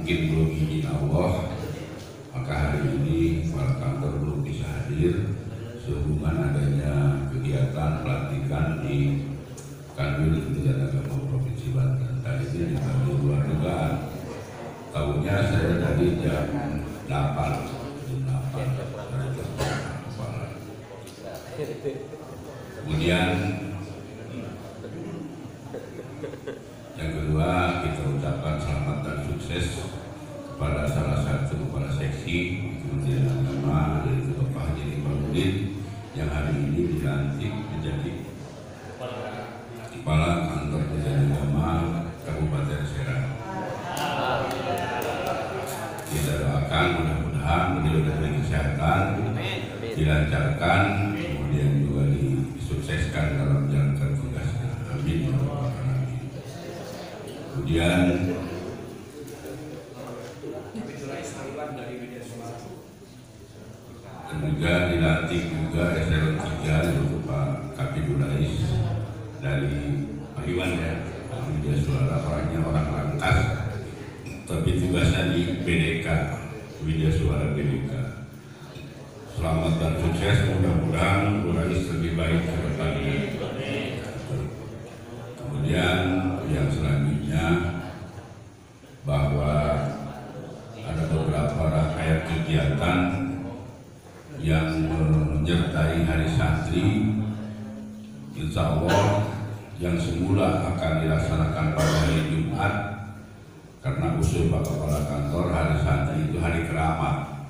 mungkin belum izin Allah, maka hari ini kepala kantor belum bisa hadir sehubungan adanya kegiatan pelantikan di Kanwil Kementerian Agama Provinsi Banten. Tadi itu di luar dugaan. Tahunya saya tadi jam 8. Kemudian yang kedua, kita ucapkan selamat dan sukses kepada salah satu kepala seksi Kementerian Agama, yaitu Bapak Haji Iqbaluddin, yang hari ini dilantik menjadi kepala kantor Kementerian Agama Kabupaten Serang. Kita doakan mudah-mudahan beliau diberi kesehatan, dilancarkan, kemudian juga disukseskan dalam menjalankan tugasnya. Amin. Kemudian dan juga dilantik juga eselon 3 untuk Pak Kapidul Rais dari Pak Iwan ya, media suara, orangnya orang Rangkas, tapi tugasnya di BDK, media suara BDK. Selamat dan sukses, mudah-mudahan Bu Rais lebih baik ke depannya. Kemudian yang selanjutnya, bahwa ada beberapa rangkaian kegiatan yang menyertai Hari Santri, insya Allah yang semula akan dilaksanakan pada hari Jumat, karena usul Pak Kepala Kantor Hari Santri itu hari keramat,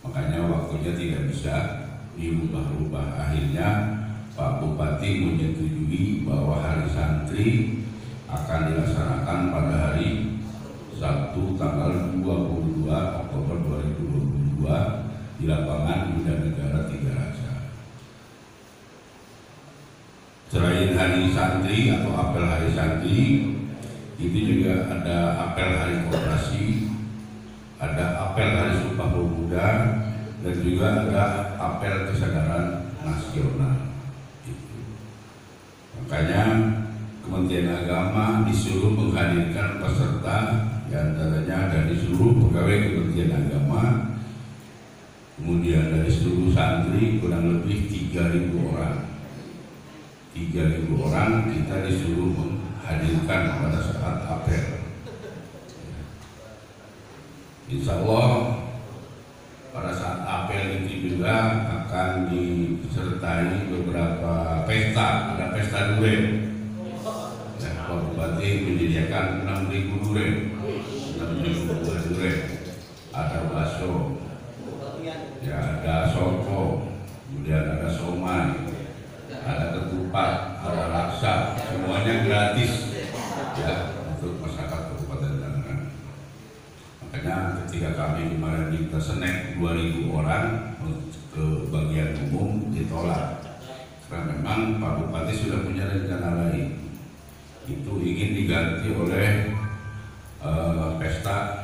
makanya waktunya tidak bisa dirubah-rubah. Akhirnya Pak Bupati menyetujui bahwa Hari Santri akan dilaksanakan pada hari Sabtu tanggal 22 Oktober 2022 di lapangan Bunda Negara Tiga Rasa. Selain Hari Santri atau apel Hari Santri, itu juga ada apel Hari Koperasi, ada apel Hari Sumpah Pemuda, dan juga ada apel kesadaran nasional. Makanya Kementerian Agama disuruh menghadirkan peserta, diantaranya dari seluruh pegawai Kementerian Agama, kemudian dari seluruh santri kurang lebih 3.000 orang. 3.000 orang kita disuruh menghadirkan pada saat apel. Insya Allah pada saat apel itu juga akan disertai beberapa pesta, ada pesta durian. Pak Bupati menyediakan 6.000 durian, 6.000 buah durian, ada bakso, ya ada soto, kemudian ada somai, ada ketupat, ada laksa, semuanya gratis ya untuk masyarakat Kabupaten Tangerang. Makanya ketika kami kemarin minta snack 2.000 orang ke bagian umum ditolak, karena memang Pak Bupati sudah punya rencana lain, itu ingin diganti oleh pesta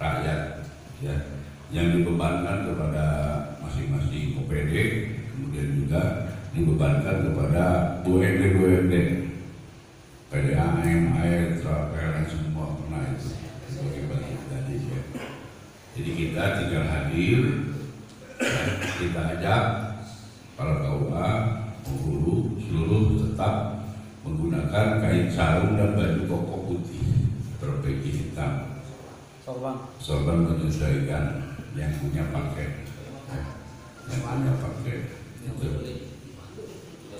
rakyat ya, yang dibebankan kepada masing-masing OPD, kemudian juga dibebankan kepada BUMD, PDAM, AIR, PLN, semua pernah itu bagi-bagi tadi ya. Jadi kita tinggal hadir, kita ajak para KUA, penghulu seluruh tetap menggunakan kain sarung dan baju koko putih berpeci hitam. Sorban menyesuaikan yang punya pakai, yang punya pakai.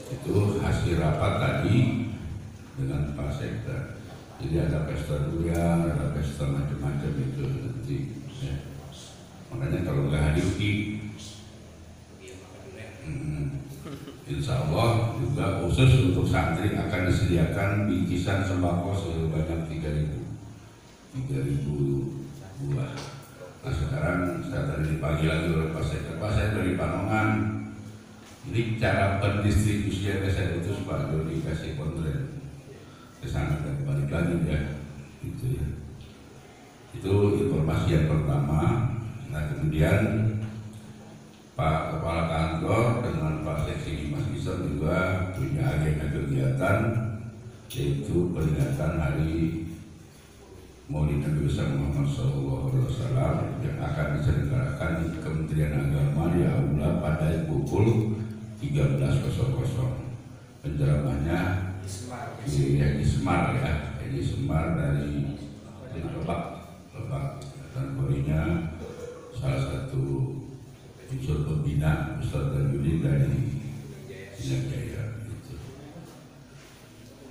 Itu hasil rapat tadi dengan Pak Sekda. Jadi ada pesta durian, ada pesta macam-macam itu nanti. Ya. Makanya kalau nggak hadir insya Allah juga khusus untuk santri akan disediakan bingkisan sembako sebanyak 3.000 buah. Nah sekarang saya tadi pagi lagi oleh Pak Sekda, Pak saya dari Panongan, ini cara pendistribusiannya saya utus Pak Dodi kasih kontren ke sana dan balik lagi ya, gitu ya. Itu informasi yang pertama. Nah kemudian Pak Kepala Kantor dengan Pak Seksi Mas Isam juga punya agenda kegiatan, yaitu peringatan Hari Maulid Nabi besar Muhammad SAW yang akan diselenggarakan di Kementerian Agama di Aula pada pukul 13.00. Penceramahnya di Semar ya, di Semar dari Lebak, dan borinya salah satu unsur pembina Ustaz Darjudin dari Sinajaya.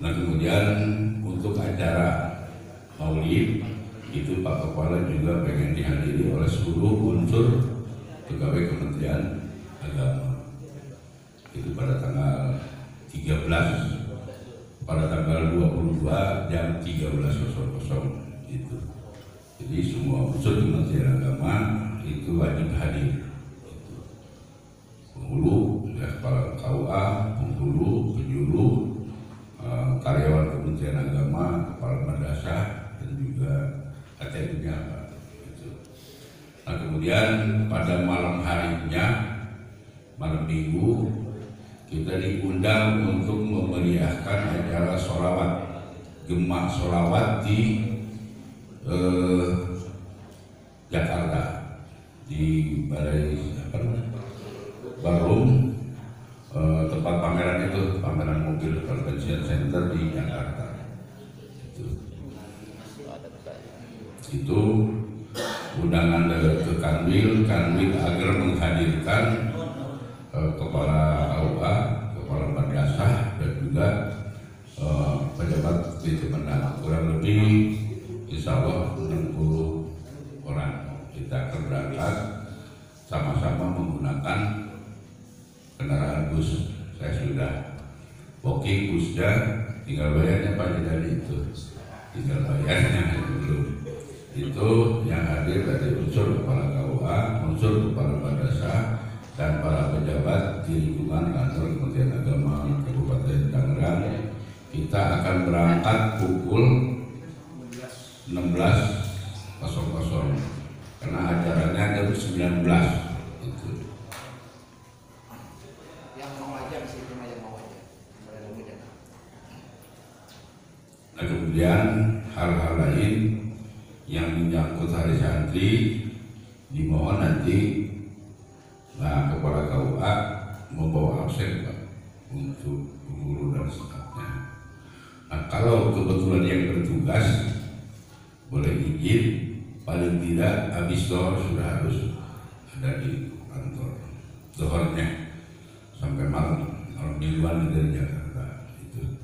Nah kemudian untuk acara Maulid itu Pak Kepala juga pengen dihadiri oleh seluruh unsur pegawai Kementerian Agama. Itu pada tanggal 13, pada tanggal 22 jam 13.00 itu. Jadi semua unsur Kementerian Agama itu wajib hadir. Penghulu, ya, kepala KUA, penghulu, penjuru, karyawan Kementerian Agama, kepala madrasah, dan juga ATM-nya. Nah kemudian pada malam harinya, malam minggu, kita diundang untuk memeriahkan acara sholawat, Gemah sholawat di Jakarta, di Balai Barum, tempat pameran itu, pameran mobil convention center di Jakarta. Itu undangan ke Kanwil agar menghadirkan kepala KUA, kepala madrasah, dan juga pejabat di Kemenang. Kurang lebih insya Allah 60 orang. Kita akan berangkat sama-sama menggunakan kendaraan bus. Saya sudah booking busnya, tinggal bayarnya Pak Jadi itu, tinggal bayarnya belum. Itu yang hadir dari unsur kepala KUA, unsur kepala madrasah, dan para pejabat di lingkungan kantor Kementerian Agama Kabupaten Tangerang. Kita akan berangkat pukul 16.00 karena acaranya jam 19 itu. Yang mau aja sih, cuma yang mau aja. Nah kemudian hal-hal lain yang menyangkut hari santri dimohon nanti kepala KUA membawa absen Pak untuk guru dan stafnya. Nah kalau kebetulan yang bertugas boleh izin, paling tidak habis zuhur sudah harus ada di kantor. Zuhurnya sampai malam mingguan dari Jakarta itu.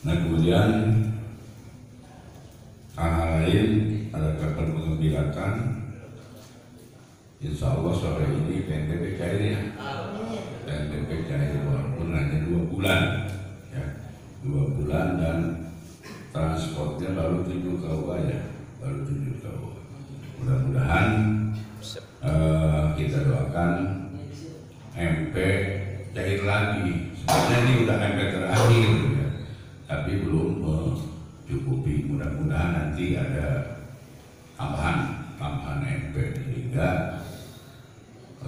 Nah kemudian hal lain ada kabar mengembirakan. Insya Allah sore ini PNBP cair ya. PNBP cair walaupun hanya 2 bulan ya, 2 bulan, dan transportnya baru 7 KUA ya, baru 7 KUA. Mudah-mudahan kita doakan MP cair lagi. Sebenarnya ini udah MP terakhir ya, tapi belum mencukupi. Mudah-mudahan nanti ada tambahan MP sehingga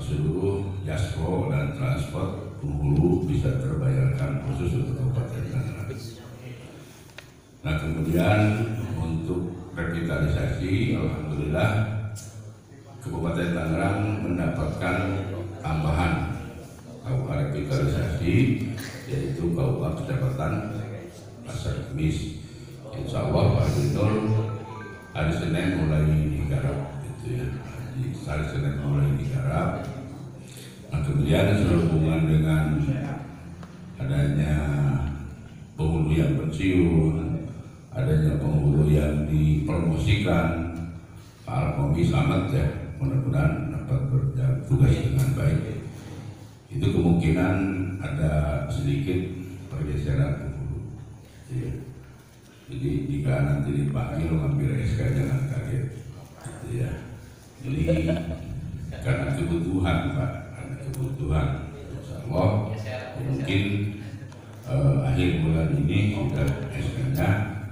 seluruh jaspro dan transport penghulu bisa terbayarkan khusus untuk Kabupaten Tangerang. Nah kemudian untuk revitalisasi, alhamdulillah Kabupaten Tangerang mendapatkan tambahan KUA revitalisasi, yaitu KUA Kecamatan Pasar Kemis. Insya Allah Pak Gubernur hari Senin mulai digarap gitu ya. Hari Senin mulai digarap. Nah kemudian sehubungan dengan adanya penghulu yang pensiun, adanya penghulu yang dipromosikan, Pak Alkomi selamat ya, mudah-mudahan dapat berjalan tugas dengan baik. Itu kemungkinan ada sedikit pergeseran penghulu ya. Jadi jika nanti dipanggil ngambil SK jangan kaget ya. Ini karena kebutuhan Pak, karena kebutuhan. Insya Allah mungkin akhir bulan ini sudah SK-nya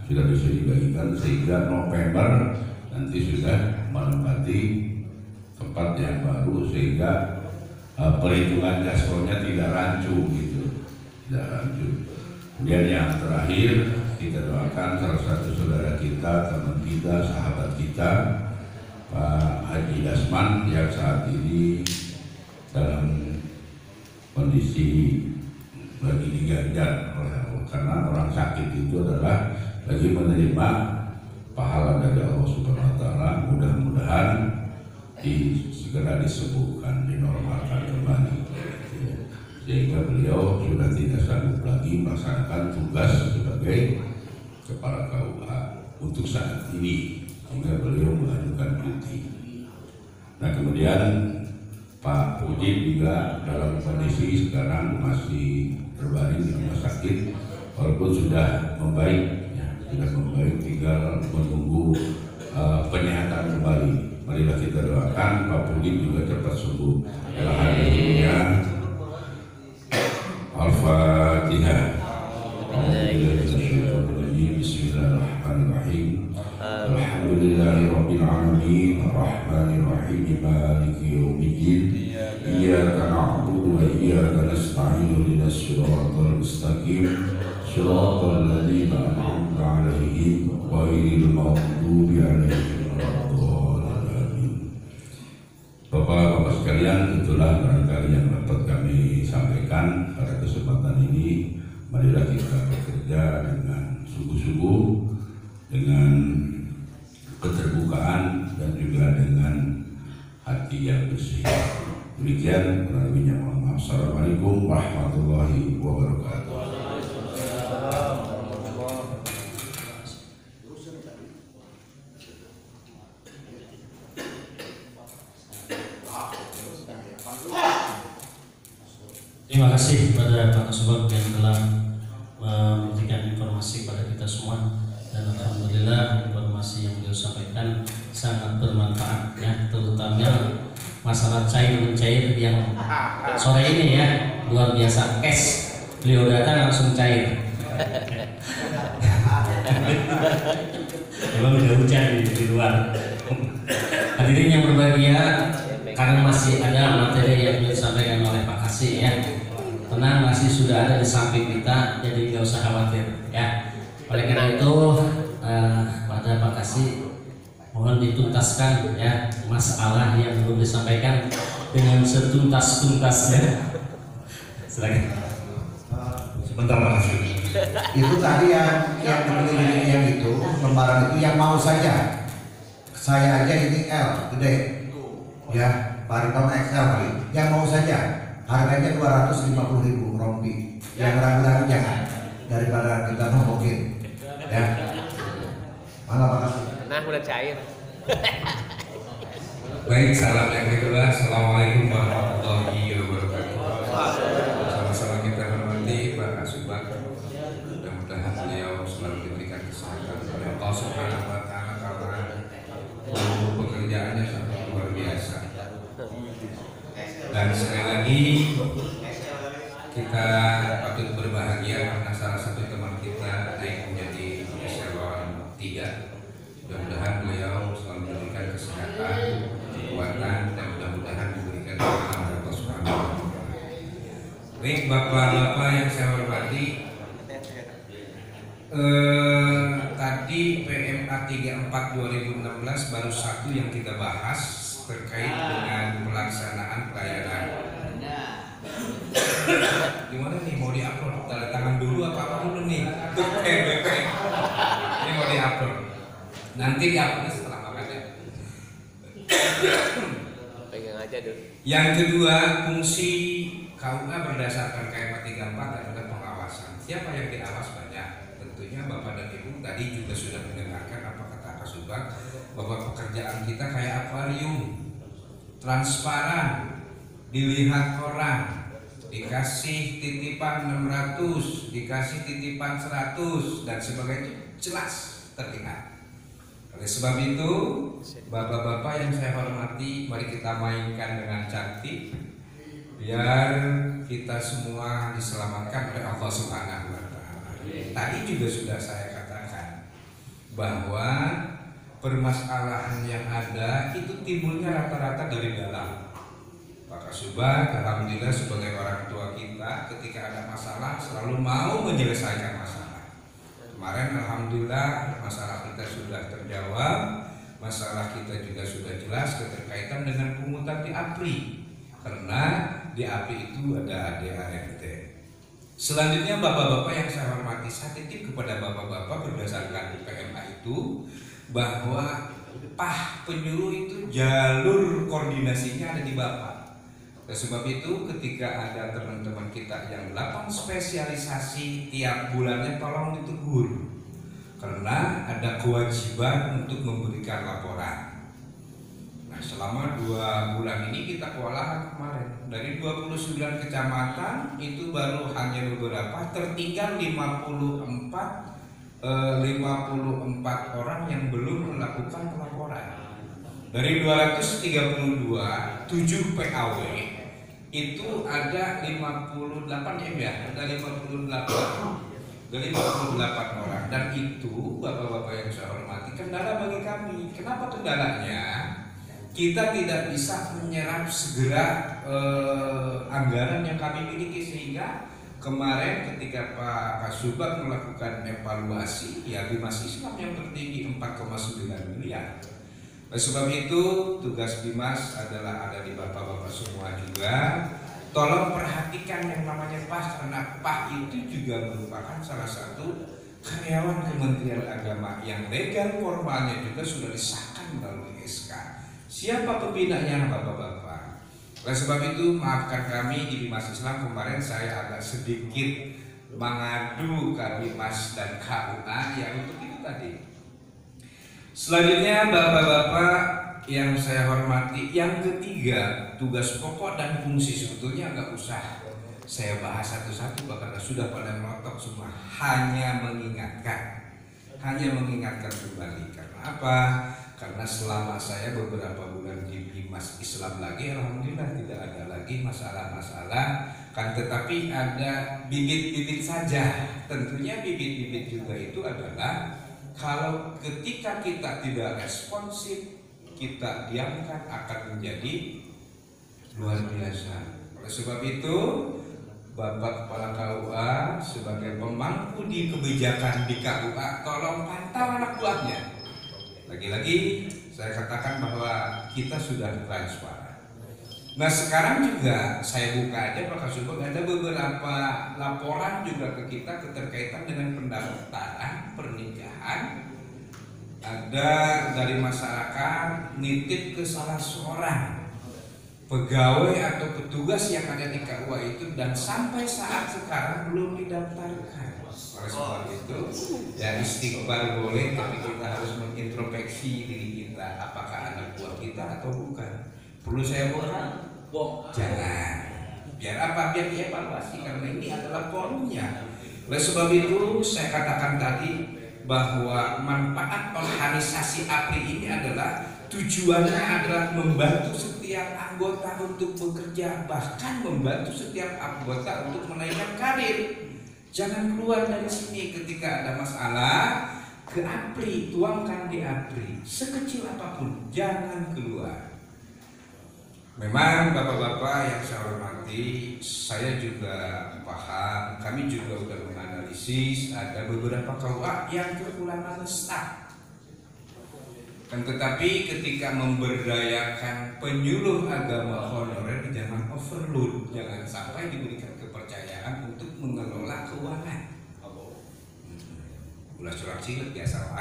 sudah bisa dibagikan sehingga November nanti sudah menempati tempat yang baru, sehingga perhitungan jastronya tidak rancu gitu, tidak rancu. Kemudian yang terakhir kita doakan salah satu saudara kita, teman kita, sahabat kita, Pak Haji Dasman yang saat ini dalam kondisi lagi diganjar oleh Allah, karena orang sakit itu adalah lagi menerima pahala dari Allah Subhanahu wa Ta'ala. Mudah-mudahan segera disembuhkan, dinormalkan kembali, sehingga beliau sudah tidak sanggup lagi melaksanakan tugas sebagai kepala KUA untuk saat ini, sehingga beliau mengajukan cuti. Nah, kemudian Pak Puji juga dalam kondisi sekarang masih terbaring di rumah sakit, walaupun sudah membaik, ya, sudah membaik, tinggal menunggu penyehatan kembali. Marilah kita doakan Pak Puji juga cepat sembuh. Alhamdulillah. Al-Fatihah. Bismillahirrahmanirrahim. Alhamdulillahirabbil alamin, arrahmanir rahim, maliki yaumiddin. Iyyaka na'budu wa iyyaka nasta'in, ihdinas siratal mustaqim, siratal ladzina an'amta 'alaihim ghairil maghdubi 'alaihim waladdallin. Bapak-bapak sekalian, itulah barangkali yang dapat kami sampaikan pada kesempatan ini. Marilah kita bekerja dengan sungguh-sungguh, dengan keterbukaan, dan juga dengan hati yang bersih. Demikian, kurang lebihnya mohon maaf. Assalamualaikum warahmatullahi wabarakatuh. Terima kasih kepada Pak Kasubag yang telah memberikan informasi kepada kita semua, dan alhamdulillah informasi yang beliau sampaikan sangat bermanfaat, ya, terutama masalah cair mencair yang sore ini, ya, luar biasa. Beliau datang langsung cair. Memang udah hujan di luar. Hadirin yang berbahagia, karena masih ada materi yang disampaikan oleh Pak Kasih, ya, tenang, masih sudah ada di samping kita, jadi nggak usah khawatir, ya. Oleh karena itu pada Pak Kasih mohon dituntaskan, ya, masalah yang belum disampaikan dengan setuntas-tuntasnya. Silakan. Sebentar Pak Kasih. Itu tadi yang dipilih yang itu lembaran itu yang mau saja. Saya aja ini L gede, ya, Paripurna XL kali. Yang mau saja. Harganya 250.000 rompi. Yang ragu-ragu jangan, daripada kita nombokin, ya. Mana Pak Kasih? Nah, udah cair. Baik, salam yang kedua. Assalamualaikum warahmatullahi wabarakatuh. Sama-sama kita hormati Pak Kasubag. Mudah-mudahan beliau selalu diberikan kesehatan oleh Allah Subhanahu wa Ta'ala, karena pekerjaannya sangat luar biasa. Dan sekali lagi kita patut berbahagia karena salah satu teman kita naik menjadi eselon 3. Mudah-mudahan beliau selalu diberikan kesehatan, kekuatan, dan mudah-mudahan diberikan kekuatan dari Allah Subhanahu wa Ta'ala. Baik, bapak-bapak yang saya hormati, tadi PMA 34 2016 baru satu yang kita bahas terkait dengan pelaksanaan pelayanan. Gimana nih, mau diupload? Tanda tangan dulu apa dulu nih? Ini mau diupload. Nanti diupload setelah makan, ya. Pegang aja dulu. Yang kedua, fungsi KUA berdasarkan KMA 34 adalah pengawasan. Siapa yang diawas banyak? Tentunya Bapak dan Ibu tadi juga sudah mendengarkan apa kata Kasubag, bahwa pekerjaan kita kayak akuarium, transparan, dilihat orang, dikasih titipan 600, dikasih titipan 100, dan sebagainya, jelas terlihat. Oleh sebab itu, bapak-bapak yang saya hormati, mari kita mainkan dengan cantik, biar kita semua diselamatkan oleh Allah Subhanahu wa Ta'ala. Tadi juga sudah saya katakan bahwa permasalahan yang ada itu timbulnya rata-rata dari dalam. Pak Kasubag, alhamdulillah sebagai orang tua kita, ketika ada masalah selalu mau menyelesaikan masalah. Kemarin alhamdulillah masalah kita sudah terjawab, masalah kita juga sudah jelas keterkaitan dengan pungutan di APRI, karena di APRI itu ada ADART. Selanjutnya bapak-bapak yang saya hormati, saya titip kepada bapak-bapak berdasarkan PMA itu bahwa penyuluh itu jalur koordinasinya ada di bapak. Oleh sebab itu ketika ada teman-teman kita yang melakukan spesialisasi tiap bulannya tolong ditegur, karena ada kewajiban untuk memberikan laporan. Nah selama 2 bulan ini kita kewalahan kemarin. Dari 29 kecamatan itu baru hanya beberapa, tertinggal 54 orang yang belum melakukan pelaporan. Dari 232, 7 PAW itu ada 58 ya, ada 58 orang, dan itu bapak-bapak yang saya hormati kendala bagi kami. Kenapa kendalanya? Kita tidak bisa menyerap segera anggaran yang kami miliki, sehingga kemarin ketika Pak Kasubag melakukan evaluasi, ya Bimas Islam yang tertinggi 4,9 miliar. Oleh sebab itu tugas Bimas adalah ada di bapak-bapak semua juga. Tolong perhatikan yang namanya PAH, karena PAH itu juga merupakan salah satu karyawan Kementerian Agama yang legal formalnya juga sudah disahkan melalui SK. Siapa pembinanya bapak-bapak? Oleh sebab itu maafkan kami di Bimas Islam kemarin saya agak sedikit mengadu ke Bimas dan KUA ya untuk itu tadi. Selanjutnya bapak-bapak yang saya hormati, yang ketiga tugas pokok dan fungsi, sebetulnya nggak usah saya bahas satu-satu karena sudah pada melotok semua, hanya mengingatkan kembali. Karena apa? Karena selama saya beberapa bulan di Bimas Islam lagi, alhamdulillah tidak ada lagi masalah-masalah, kan, tetapi ada bibit-bibit saja. Tentunya bibit-bibit juga itu adalah kalau ketika kita tidak responsif, kita diamkan akan menjadi luar biasa. Oleh sebab itu, Bapak Kepala KUA sebagai pemangku di kebijakan di KUA, tolong pantau anak buahnya. Lagi-lagi saya katakan bahwa kita sudah transparan. Nah sekarang juga saya buka aja Pak Kasubag, ada beberapa laporan juga ke kita keterkaitan dengan pendaftaran pernikahan. Ada dari masyarakat nitip ke salah seorang pegawai atau petugas yang ada di KUA itu, dan sampai saat sekarang belum didaftarkan. Oleh sebab itu ya istighfar boleh, tapi kita harus mengintrospeksi diri kita, apakah anak buah kita atau bukan. Perlu saya bohong? Jangan. Biar apa? Biar dievaluasi, karena ini adalah forumnya. Oleh sebab itu saya katakan tadi bahwa manfaat organisasi APRI ini adalah tujuannya adalah membantu setiap anggota untuk bekerja, bahkan membantu setiap anggota untuk menaikkan karir. Jangan keluar dari sini ketika ada masalah, ke APRI, tuangkan di APRI, sekecil apapun, jangan keluar. Memang bapak-bapak yang saya hormati, saya juga paham, kami juga sudah menganalisis ada beberapa KUA yang kekurangan staf. Dan tetapi ketika memberdayakan penyuluh agama honorer, jangan overload, jangan sampai diberikan kepercayaan untuk mengelola keuangan. Ulah surat silet biasa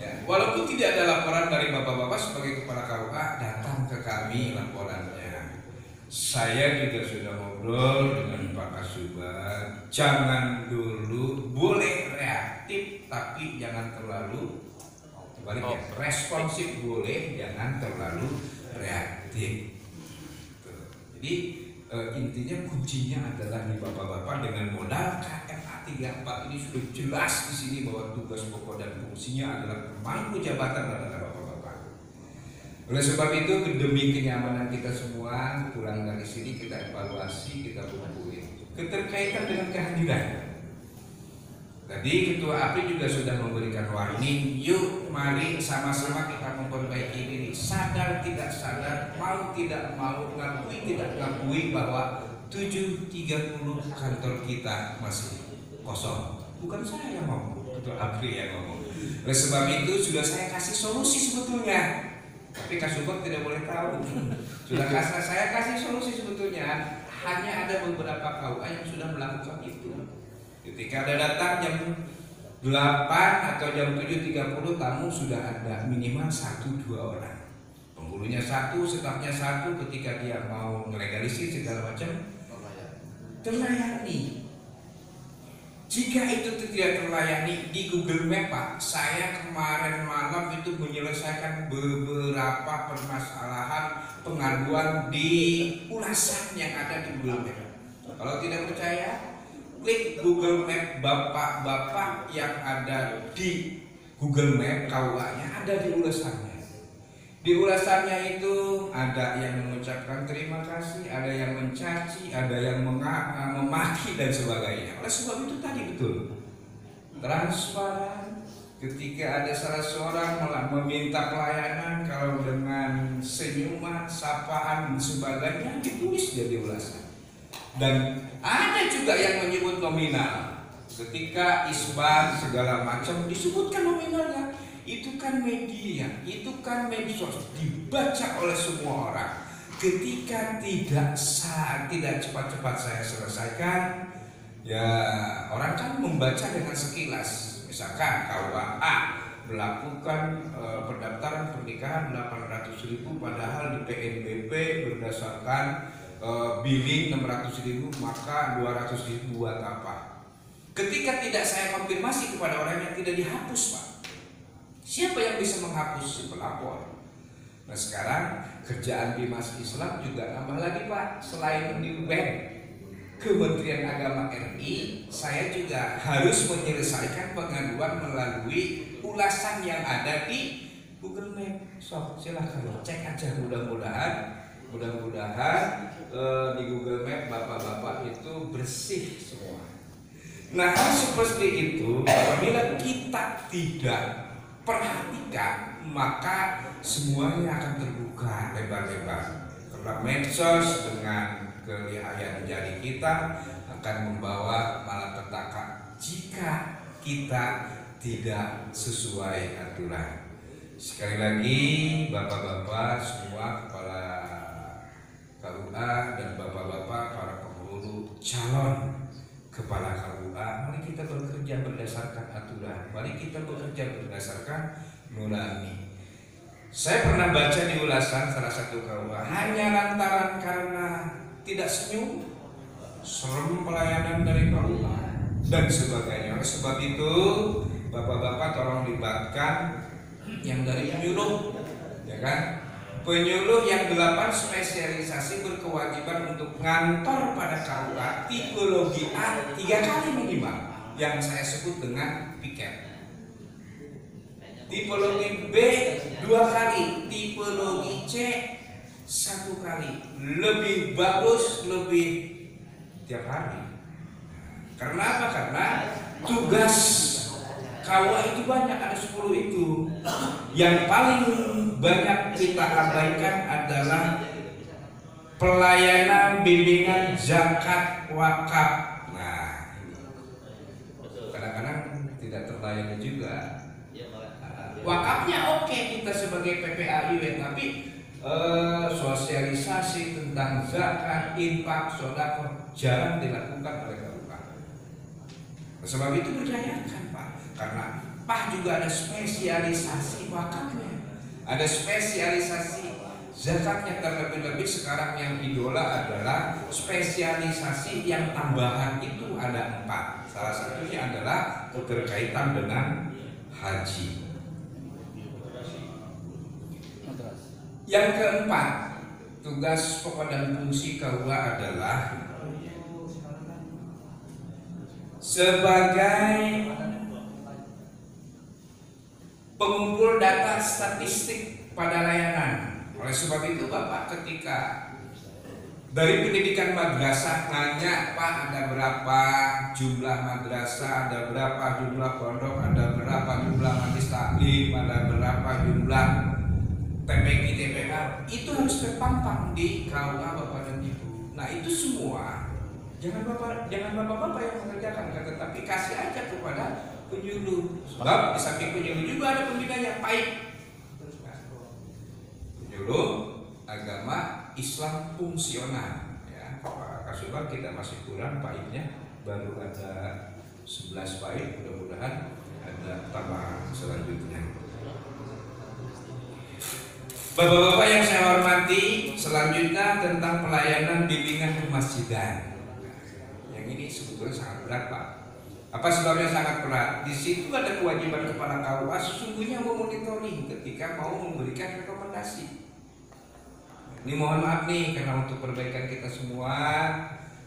ya, walaupun tidak ada laporan dari bapak-bapak sebagai kepala KUA, datang ke kami laporannya. Saya juga sudah ngobrol dengan Pak Kasubag, jangan dulu, boleh reaktif tapi jangan terlalu responsif, boleh, jangan terlalu reaktif. Jadi intinya kuncinya adalah di bapak-bapak dengan modal KMA 34 ini sudah jelas di sini bahwa tugas pokok dan fungsinya adalah pemangku jabatan adalah bapak-bapak. Oleh sebab itu demi kenyamanan kita semua, pulang dari sini kita evaluasi, kita kumpulin keterkaitan dengan kehadiran. Tadi Ketua APRI juga sudah memberikan warning, yuk mari sama-sama kita memperbaiki diri, sadar tidak sadar, mau tidak mau, ngakui tidak ngakui bahwa 730 kantor kita masih kosong. bukan saya yang ngomong, Ketua APRI yang ngomong. Oleh sebab itu sudah saya kasih solusi sebetulnya, tapi Kasubag tidak boleh tahu. Saya kasih solusi sebetulnya. Hanya ada beberapa KUA yang sudah melakukan itu. Ketika ada datang jam 8 atau jam 7.30 tamu sudah ada minimal 1-2 orang. Penghulunya 1, stafnya 1, ketika dia mau melegalisir segala macam terlayani. Jika itu tidak terlayani di Google Map, Pak, saya kemarin malam itu menyelesaikan beberapa permasalahan pengaduan di ulasan yang ada di Google Map. Kalau tidak percaya, klik Google Map bapak-bapak yang ada di Google Map, KUA-nya ada di ulasannya. Di ulasannya itu ada yang mengucapkan terima kasih, ada yang mencaci, ada yang memaki dan sebagainya. Oleh sebab itu tadi betul transparan. Ketika ada salah seorang meminta pelayanan, kalau dengan senyuman, sapaan dan sebagainya ditulis jadi ulasan. Dan ada juga yang menyebut nominal. Ketika isbat segala macam disebutkan nominalnya. Itu kan media, itu kan medsos, dibaca oleh semua orang. Ketika tidak cepat-cepat saya selesaikan, ya orang kan membaca dengan sekilas. Misalkan KUA A melakukan pendaftaran pernikahan 800.000, padahal di PNBP berdasarkan billing 600.000, maka 200.000 buat apa? Ketika tidak saya konfirmasi kepada orang yang tidak dihapus, Pak. Siapa yang bisa menghapus si pelapor? Nah sekarang kerjaan Bimas Islam juga nambah lagi, Pak. Selain di web Kementerian Agama RI, saya juga harus menyelesaikan pengaduan melalui ulasan yang ada di Google Map. So silahkan cek aja, mudah-mudahan di Google Map bapak-bapak itu bersih semua. Nah hal seperti itu apabila kita tidak perhatikan, maka semuanya akan terbuka lebar-lebar. Karena medsos dengan kelihayan jari kita akan membawa malapetaka jika kita tidak sesuai aturan. Sekali lagi, bapak-bapak semua, kepala KUA dan bapak-bapak para penghulu calon kepala KUA, mari kita bekerja berdasarkan aturan, mari kita bekerja berdasarkan nurani. Saya pernah baca di ulasan salah satu KUA, hanya lantaran karena tidak senyum, serem pelayanan dari KUA dan sebagainya. Oleh sebab itu, bapak-bapak tolong libatkan yang dari penyuluh, ya kan? Penyuluh yang 8 spesialisasi berkewajiban untuk ngantor pada KUA tipologi A 3 kali minimal, yang saya sebut dengan piket. Tipologi B 2 kali, tipologi C 1 kali. Lebih bagus lebih tiap hari. Karena apa? Karena tugas KUA itu banyak, ada 10 itu. Yang paling banyak kita abaikan adalah pelayanan bimbingan zakat wakaf. Nah, kadang-kadang tidak terlayani juga. Wakafnya oke, kita sebagai PPAI, tapi sosialisasi tentang zakat, infak, sedekah jarang dilakukan oleh KUA. Sebab itu berdayakan, Pak. Karena PAH juga ada spesialisasi wakafnya, ada spesialisasi zakatnya. Terlebih-lebih sekarang yang idola adalah spesialisasi yang tambahan, itu ada 4. Salah satunya adalah keterkaitan dengan haji. Yang keempat, tugas pokok dan fungsi KUA adalah sebagai pengumpul data statistik pada layanan. Oleh sebab itu Bapak ketika dari pendidikan madrasah nanya, Pak ada berapa jumlah madrasah, ada berapa jumlah pondok, ada berapa jumlah majelis taklim, ada berapa jumlah TPQ TPA, itu harus terpampang di KUA Bapak dan Ibu. Nah itu semua jangan bapak-bapak yang mengerjakan, tetapi kasih aja kepada penyuluh. Sebab di samping penyuluh juga ada pembinanya, PAID. Penyuluh agama Islam fungsional. Ya, Pak Kasubag kita masih kurang PAID-nya, baru ada 11 PAID, mudah-mudahan ada tambahan selanjutnya. Bapak-bapak yang saya hormati, selanjutnya tentang pelayanan bimbingan kemasjidan. Yang ini sebetulnya sangat berat, Pak. Apa sebabnya sangat berat? Di situ ada kewajiban kepala KUA sesungguhnya memonitoring ketika mau memberikan rekomendasi. Ini mohon maaf nih, karena untuk perbaikan kita semua,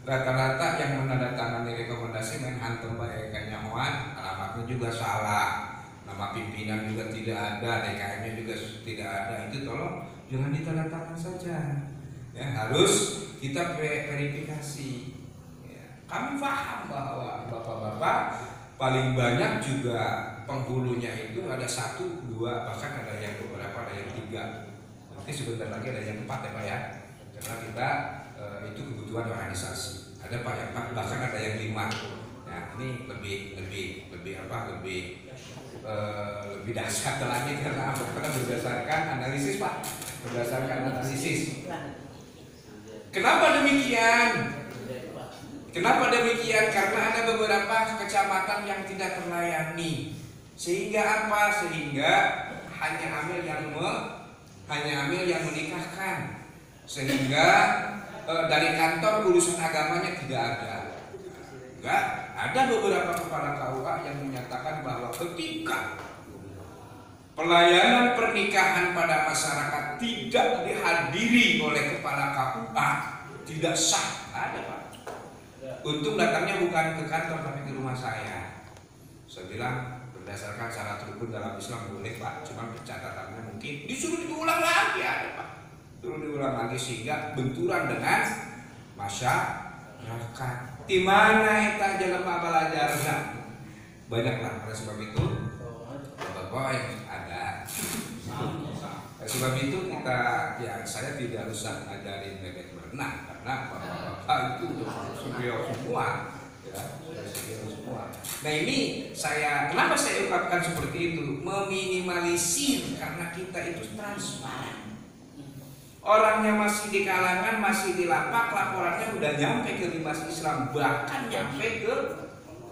rata-rata yang menandatangani rekomendasi Menhantem baiknya Wan, alamatnya juga salah. Nama pimpinan juga tidak ada, DKM-nya juga tidak ada. Itu tolong jangan ditandatangan saja. Ya, harus kita verifikasi. Ya, kami paham bahwa bapak-bapak paling banyak juga penghulunya itu ada 1, 2, bahkan ada yang beberapa, ada yang 3. Nanti sebentar lagi ada yang 4 ya Pak ya. Karena kita itu kebutuhan organisasi. Ada Pak yang 4, bahkan ada yang 5. Nah, ini lebih dahsyat lagi karena apa? Karena berdasarkan analisis Pak, berdasarkan analisis. Kenapa demikian? Kenapa demikian? Karena ada beberapa kecamatan yang tidak terlayani. Sehingga apa? Sehingga hanya amil yang menikahkan. Sehingga dari kantor urusan agamanya tidak ada. Enggak, ada beberapa kepala KUA yang menyatakan bahwa ketika pelayanan pernikahan pada masyarakat tidak dihadiri oleh kepala KUA tidak sah. Ada Pak. Untung datangnya bukan ke kantor tapi ke rumah saya. Saya bilang berdasarkan syarat rukun dalam Islam boleh Pak, cuma catatannya mungkin disuruh diulang lagi ada Pak. Disuruh diulang lagi sehingga benturan dengan masyarakat. Di mana kita jelema belajarnya banyaklah. Oleh sebab itu bapak yang ada. Oleh sebab itu kita saya tidak usah ngajarin bebek berenang karena bapak itu sudah semua. Ya, semua. Nah ini kenapa saya ungkapkan seperti itu? Meminimalisir karena kita itu transparan. Orangnya masih di kalangan, masih di lapak, laporannya udah nyampe ke Dinas Islam, bahkan nyampe ke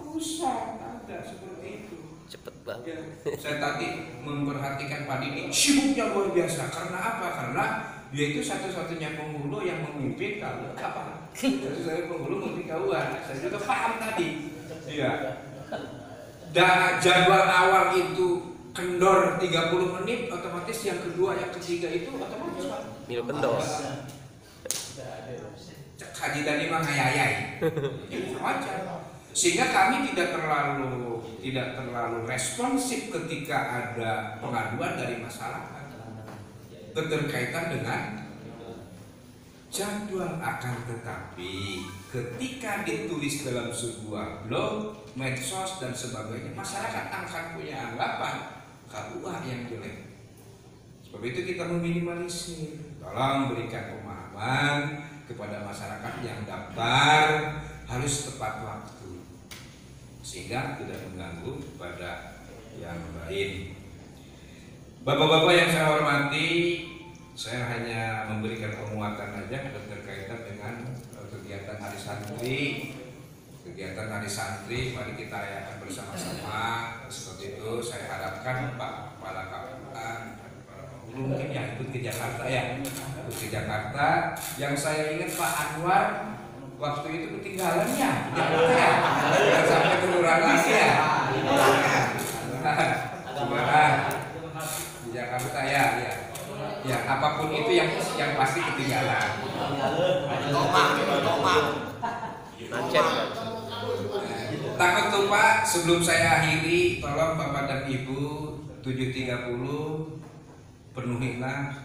pusat. Ada seperti itu. Cepet banget. Ya, saya tadi memperhatikan Pak Didi, sibuknya luar biasa. Karena apa? Karena dia itu satu-satunya penghulu yang memimpin KUA. Jadi saya penghulu memimpin KUA. Saya juga paham tadi. Iya. Dan jadwal awal itu kendor 30 menit, otomatis yang kedua, yang ketiga itu otomatis Pak. Minum kendor. Haji tadi mah ngayai. Itu wajar. Sehingga kami tidak terlalu responsif ketika ada pengaduan dari masyarakat keterkaitan dengan jadwal. Akan tetapi ketika ditulis dalam sebuah blog, medsos dan sebagainya, masyarakat akan punya anggapan KUA yang jelek. Sebab itu kita meminimalisir. Tolong berikan pemahaman kepada masyarakat yang daftar harus tepat waktu sehingga tidak mengganggu kepada yang lain. Bapak-bapak yang saya hormati, saya hanya memberikan penguatan aja berkaitan dengan kegiatan hari santri. Kegiatan hari santri mari kita rayakan bersama-sama. Seperti itu saya harapkan Pak Kepala KUA mungkin ya ikut ke Jakarta ya. Ikut ke Jakarta. Yang saya ingat Pak Anwar waktu itu ketinggalannya Jakarta ya. Jangan sampai terulang lagi ya. Gimana? Di Jakarta ya. Ya apapun itu yang pasti ketinggalan. Tomak. Macet kan. Takut lupa sebelum saya akhiri, tolong Bapak dan Ibu 7.30 penuhilah.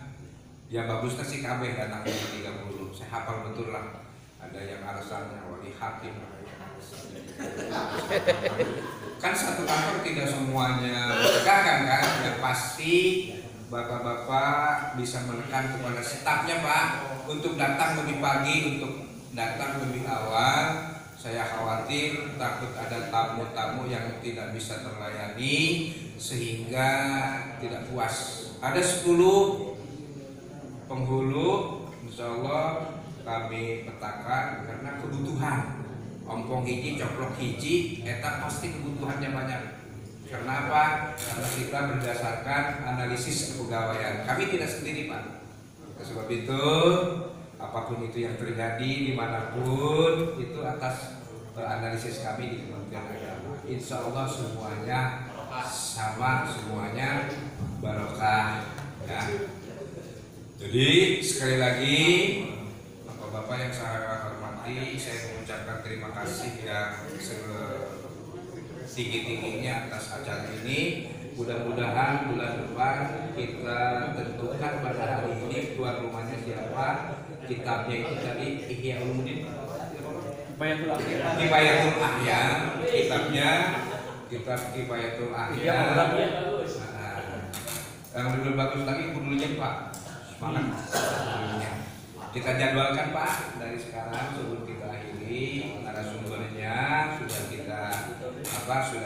Ya bagusnya sih KB datang 7.30. Saya hafal betul lah. Ada yang alasannya wali hakim. Kan satu kantor tidak semuanya berpegang kan? Yang pasti bapak-bapak bisa menekan kepada stafnya Pak untuk datang lebih pagi, untuk datang lebih awal Saya khawatir takut ada tamu-tamu yang tidak bisa terlayani sehingga tidak puas. Ada 10 penghulu, insya Allah kami petakan karena kebutuhan. Ompong hiji, coplok hiji, eta pasti kebutuhannya banyak. Kenapa? Karena kita berdasarkan analisis kepegawaian. Kami tidak sendiri, Pak. Sebab itu apapun itu yang terjadi dimanapun itu atas analisis kami di Kementerian Agama. Insya Allah semuanya sama, semuanya barokah ya. Jadi sekali lagi bapak-bapak yang saya hormati, saya mengucapkan terima kasih yang setinggi-tingginya atas acara ini. Mudah-mudahan bulan depan kita tentukan pada hari ini tuan rumahnya siapa. Kitabnya itu tadi Ihya Ulumuddin, Kifayatul Ahya, kitabnya kitab Kifayatul Ahya. Yang lebih bagus lagi kudunya Pak, semangat. Kita jadwalkan Pak dari sekarang sebelum kita akhiri. Narasumbernya sudah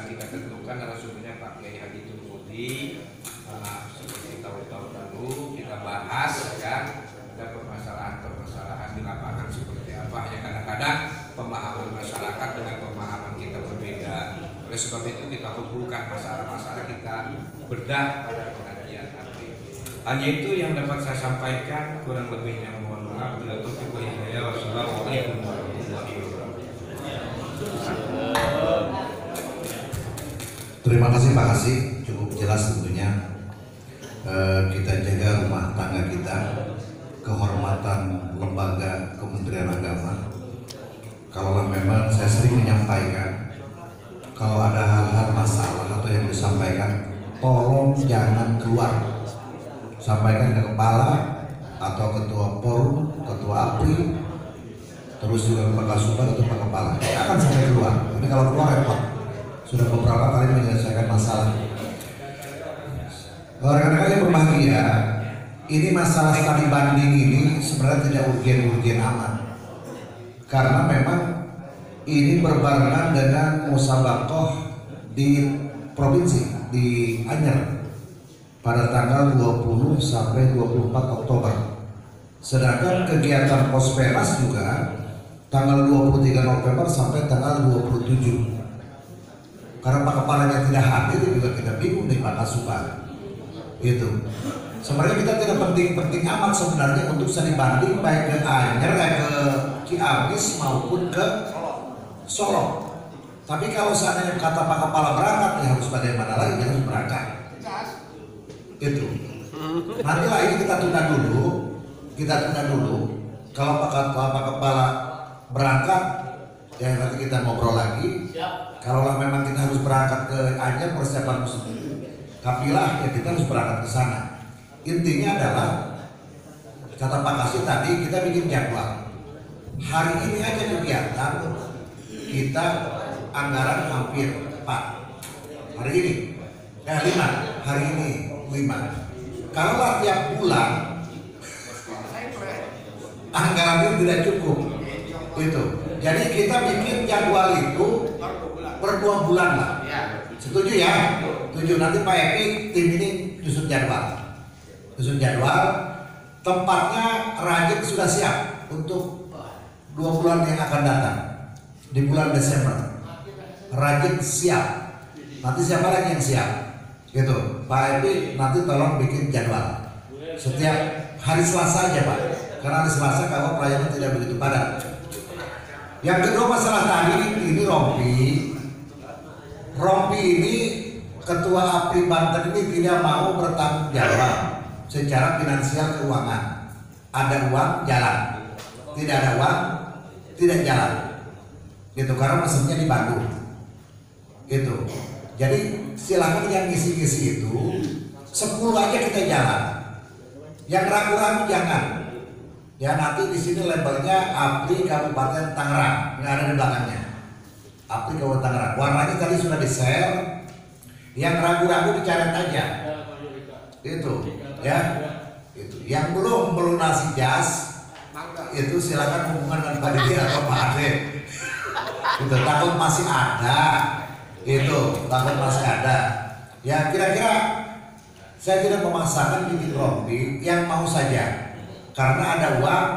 kita tentukan. Narasumbernya Pak Kiai Haji Turmudi. Seperti tahun-tahun lalu kita bahas ya, ada permasalahan di lapangan seperti apa ya. Kadang-kadang pemahaman masyarakat dengan pemahaman kita berbeda. Oleh sebab itu kita kumpulkan masalah-masalah, kita bedah pada pengajian nanti. Hanya itu yang dapat saya sampaikan, kurang lebihnya mohon maaf. Bila taufiq wal hidayah. Wassalamualaikum warahmatullahi wabarakatuh. Terima kasih Pak Kasih, cukup jelas tentunya. Kita jaga rumah tangga kita, kehormatan lembaga Kementerian Agama. Kalau memang saya sering menyampaikan, kalau ada hal-hal masalah atau yang disampaikan, tolong jangan keluar. Sampaikan ke kepala atau ketua forum, ketua APRI, terus juga ke Kasubag atau Pak Kepala. Akan sampai keluar. Ini kalau keluar repot. Sudah beberapa kali menyelesaikan masalah. Rekan-rekan yang berbahagia, ini masalah studi banding ini sebenarnya tidak urgen-urgen amat. Karena memang ini berbarengan dengan musabaqah di provinsi di Anyer pada tanggal 20 sampai 24 Oktober. Sedangkan kegiatan Posperas juga tanggal 23 November sampai tanggal 27. Karena Pak Kepalanya tidak hadir juga kita bingung nih Pak Kasubag. Itu. Sebenarnya kita tidak penting-penting amat sebenarnya untuk studi banding baik ke Anyer, ke Ciamis maupun ke Solo. Tapi kalau seandainya kata Pak Kepala berangkat, ya harus bagaimana lagi, dia harus berangkat. Itu. Nantilah ini kita tunda dulu. Kalau Pak Kepala berangkat, ya nanti kita ngobrol lagi. Kalau memang kita harus berangkat ke Anyer, persiapan musim kafilah, ya kita harus berangkat ke sana. Intinya adalah kata Pak Kasih tadi, kita bikin jadwal. Hari ini aja kegiatan kita anggaran hampir 4. Hari ini 5. Hari ini 5. Kalau tiap bulan anggaran itu tidak cukup. Itu. Jadi kita bikin jadwal itu per 2 bulan lah. Setuju ya? Setuju. Nanti Pak Epi tim ini nyusun jadwal. Tempatnya Rajin sudah siap untuk 2 bulan yang akan datang. Di bulan Desember Rajin siap. Nanti siapa lagi yang siap? Gitu. Pak Epi nanti tolong bikin jadwal setiap hari Selasa aja Pak, karena hari Selasa kalau pelayanan tidak begitu padat. Yang kedua masalah tadi ini Rompi ini Ketua APRI Banten ini tidak mau bertanggung jawab secara finansial keuangan. Ada uang jalan, tidak ada uang tidak jalan. Gitu, karena mesinnya di Bandung. Gitu. Jadi silakan yang ngisi-ngisi itu 10 aja kita jalan. Yang ragu-ragu jangan. Ya nanti di sini labelnya APRI Kabupaten Tangerang, nggak ada di belakangnya. APRI Kabupaten Tangerang. Warnanya tadi sudah di-share. Yang ragu-ragu dicaret aja. Itu, ya. Itu. Yang belum melunasi jas, itu silakan hubungan dengan Pak Didi atau Pak Ade. Itu takut masih ada. Itu takut masih ada. Ya kira-kira saya tidak memaksakan bikin rompi yang mau saja. Karena ada uang,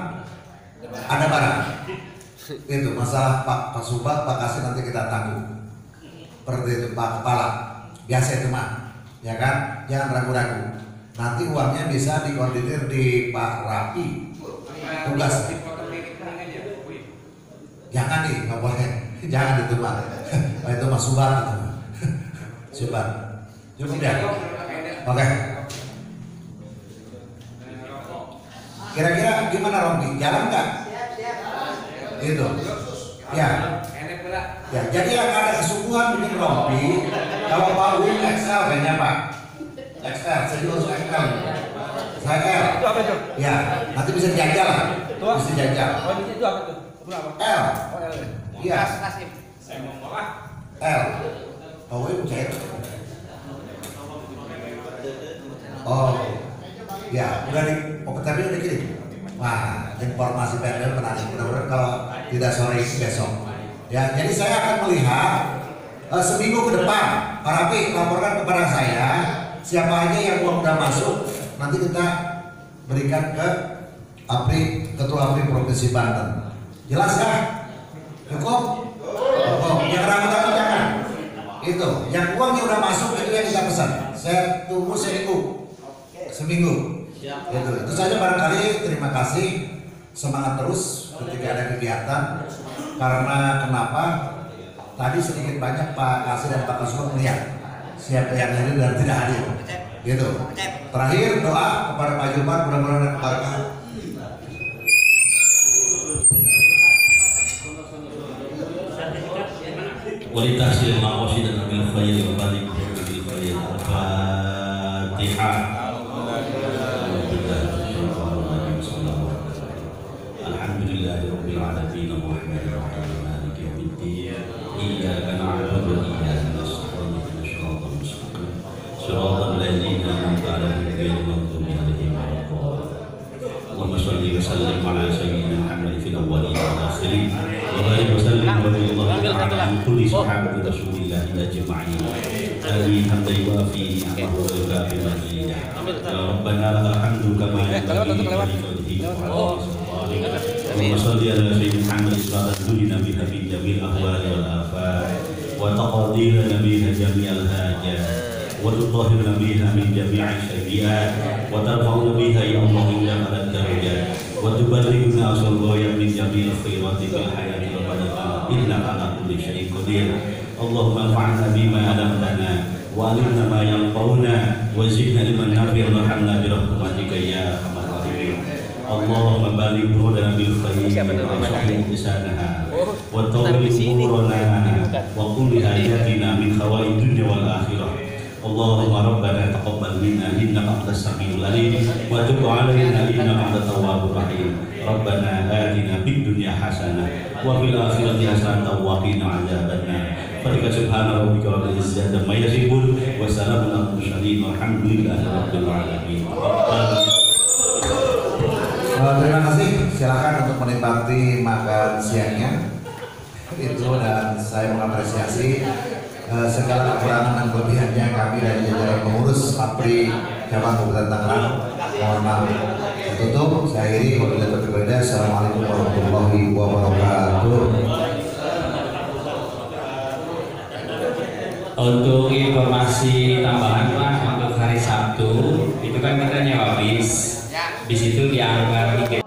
ada barang. Itu masalah Pak Subag, Pak Kasih nanti kita tanggung. Seperti itu Pak Kepala. Biasa itu mah, ya kan? Jangan ragu-ragu. Nanti uangnya bisa dikoordinir di Pak Rapi. Tugas. Jangan nih, nggak boleh. Jangan itu Pak. Itu Mas Subag itu. Subag. Cukup ya. Oke. Kira-kira gimana Rompi? Jalan nggak? Itu. Ya. Ya, jadi yang ada kesungguhan bikin rompi. Kalau Pak Win XL kayaknya Pak. XL, saya juga harus XL. Saya L. Itu apa itu? Ya, nanti bisa dijajal lah. Bisa dijajal. Oh, itu apa tuh? Berapa? L. Oh, L. Iya. Saya mau ngolah. L. Pak Win cair. Oh. Ya, udah di tapi udah kirim. Wah, informasi PNL menarik. Mudah-mudahan kalau tidak sore ini besok. Ya, jadi saya akan melihat seminggu ke depan. Pak Rapi laporkan kepada saya siapa aja yang uang udah masuk. Nanti kita berikan ke Ketua APRI Provinsi Banten. Jelas ya? Cukup? Cukup. Yang ragu-ragu jangan. Itu, yang uangnya udah masuk itu yang kita pesan. Saya tunggu seminggu. Itu saja barangkali. Terima kasih. Semangat terus ketika ada kegiatan. Karena kenapa? Tadi sedikit banyak Pak Kasih dan Pak Kasubag melihat siapa yang hadir dan tidak hadir. Gitu. Terakhir doa kepada Pak Jumat, mudah-mudahan ada keberkahan. Walitasil maqasid dan bil khair wa balik bil khair. Al-Fatihah. Alhamdulillahirabbil alamin arrahmanir rahim maliki yaumiddin. Iyyaka na'budu wa iyyaka nasta'in ihdinas siratal mustaqim. Shiratal ladzina an'amta 'alaihim ghairil maghdubi 'alaihim waladdallin. Allahumma shalli wa sallim 'ala sayyidina Muhammadin fil awwalin wal akhirin. وبارك وسلم وبارك الله تعالى عن كل صحابة رسول الله أجمعين. آمين. حمدا يوافي نعمه ويكافئ مزيدا. يا ربنا لك الحمد كما ينبغي لوجهه وعظيم سلطانك. اللهم صل على سيدنا محمد صلاة تنجينا بها من جميع الأهوال والآفات وتقضي لنا بها جميع الحاجات وتطهرنا بها من جميع السيئات وترفعنا بها يا الله إلى أعلى الدرجات وتبلغنا أصل الغاية من جميع الخيرات في الحياة إنك على كل شيء قدير. اللهم انفعنا بما علمتنا وعلمنا ما ينفعنا وزدنا علما نافعا وارحمنا برحمتك يا ارحم الراحمين. اللهم بارك لنا بالخير وصحح لسانها وطول امورنا وقل حاجاتنا من خوائج الدنيا والاخره. اللهم ربنا تقبل منا انك انت السميع العليم وتب علينا انك انت التواب الرحيم. ربنا آتنا في الدنيا حسنة وفي الآخرة حسنة وقنا عذاب النار. فلك سبحان ربك رب العزة عما يصفون وسلام على المرسلين والحمد لله رب العالمين. Terima kasih. Silakan untuk menikmati makan siangnya. Itu dan saya mengapresiasi segala kekurangan dan kelebihannya kami dari jajaran pengurus APRI Cabang Kabupaten Tangerang. Mohon maaf. Tutup, saya akhiri wabillahi taufiq. Assalamualaikum warahmatullahi wabarakatuh. Untuk informasi tambahan Pak, untuk hari Sabtu itu kan kita nyewa bis. Bis itu dianggar 3